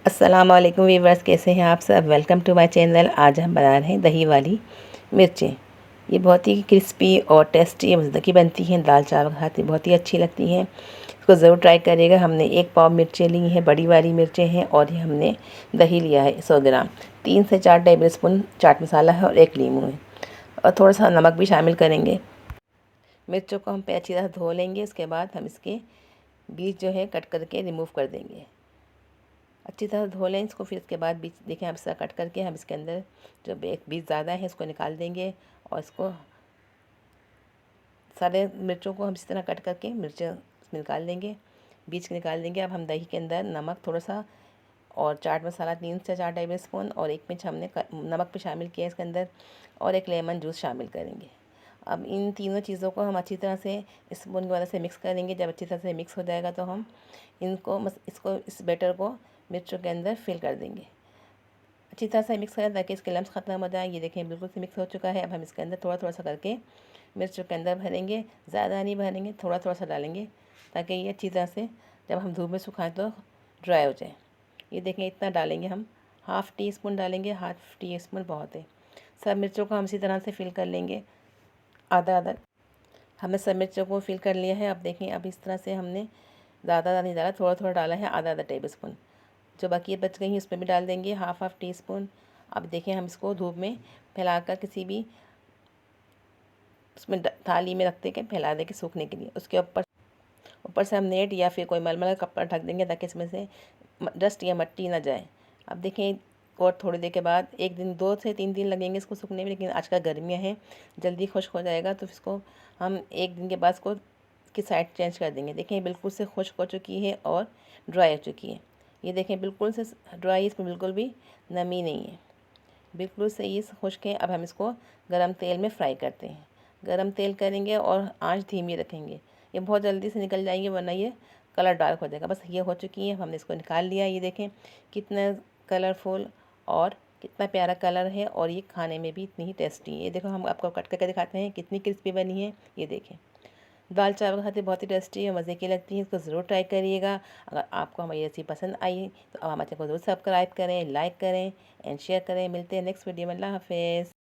अस्सलाम वालेकुम वीवर्स, कैसे हैं आप सब। Welcome to my channel. आज हम बना रहे हैं दही वाली मिर्चें। ये बहुत ही क्रिस्पी और टेस्टी मज़े की बनती हैं। दाल चावल खाते बहुत ही अच्छी लगती हैं। इसको ज़रूर ट्राई करिएगा। हमने 1 पाव मिर्चें ली हैं, बड़ी वाली मिर्चें हैं, और ये हमने दही लिया है 100 ग्राम। 3 से 4 टेबल स्पून चाट मसाला है और 1 नींबू है, और थोड़ा सा नमक भी शामिल करेंगे। मिर्चों को हम अच्छी तरह धो लेंगे। उसके बाद हम इसके बीज जो है कट करके रिमूव कर देंगे। अच्छी तरह धो लें इसको। फिर इसके बाद बीज देखें, हम इसका कट करके हम इसके अंदर जो बीज ज़्यादा है इसको निकाल देंगे, और इसको सारे मिर्चों को हम इस तरह कट करके मिर्चें निकाल देंगे, बीज निकाल देंगे। अब हम दही के अंदर नमक थोड़ा सा और चाट मसाला 3 से 4 टेबल स्पून और 1 पिंच हमने नमक भी शामिल किया इसके अंदर, और 1 लेमन जूस शामिल करेंगे। अब इन तीनों चीज़ों को हम अच्छी तरह से स्पून की मदद से मिक्स करेंगे। जब अच्छी तरह से मिक्स हो जाएगा तो हम इस बैटर को मिर्चों के अंदर फिल कर देंगे। अच्छी तरह से मिक्स करें ताकि इसके लम्स ख़त्म हो जाए। ये देखें बिल्कुल से मिक्स हो चुका है। अब हम इसके अंदर थोड़ा थोड़ा सा करके मिर्चों के अंदर भरेंगे। ज़्यादा नहीं भरेंगे, थोड़ा थोड़ा सा डालेंगे ताकि ये अच्छी तरह से जब हम धूप में सुखाएं तो ड्राई हो जाए। ये देखें इतना डालेंगे हम, हाफ़ टी स्पून डालेंगे। हाफ़ टी स्पून बहुत है। सब मिर्चों को हम इसी तरह से फिल कर लेंगे, आधा आधा। हमने सब मिर्चों को फिल कर लिया है। अब देखें, अब इस तरह से हमने ज़्यादा नहीं डाला, थोड़ा थोड़ा डाला है, आधा आधा टेबल स्पून। जो बाकी बच गई हैं उसमें भी डाल देंगे हाफ़ टी स्पून। अब देखें, हम इसको धूप में फैलाकर किसी भी उसमें थाली में रखते के फैला देंगे सूखने के लिए। उसके ऊपर ऊपर से हम नेट या फिर कोई मलमल का कपड़ा ढक देंगे ताकि इसमें से डस्ट या मिट्टी ना जाए। अब देखें, और थोड़ी देर के बाद 1 दिन 2 से 3 दिन लगेंगे इसको सूखने में, लेकिन आजकल गर्मियाँ हैं, जल्दी खुश्क हो जाएगा। तो इसको हम 1 दिन के बाद इसको की साइड चेंज कर देंगे। देखें बिल्कुल से खुश्क हो चुकी है और ड्राई हो चुकी है। ये देखें बिल्कुल से ड्राई, इसमें बिल्कुल भी नमी नहीं है, बिल्कुल से ये खुश्क है। अब हम इसको गरम तेल में फ्राई करते हैं। गरम तेल करेंगे और आंच धीमी रखेंगे। ये बहुत जल्दी से निकल जाएंगे, वरना ये कलर डार्क हो जाएगा। बस ये हो चुकी है, हमने इसको निकाल लिया। ये देखें कितना कलरफुल और कितना प्यारा कलर है, और ये खाने में भी इतनी ही टेस्टी है। ये देखो, हम आपको कट करके दिखाते हैं कितनी क्रिस्पी बनी है। ये देखें, दाल चावल खाते बहुत ही टेस्टी है, मज़े की लगती है। इसको ज़रूर ट्राई करिएगा। अगर आपको हमारी रेसिपी पसंद आई तो आप हमारे चैनल को ज़रूर सब्सक्राइब करें, लाइक करें एंड शेयर करें। मिलते हैं नेक्स्ट वीडियो में। अल्लाह हाफ़िज़।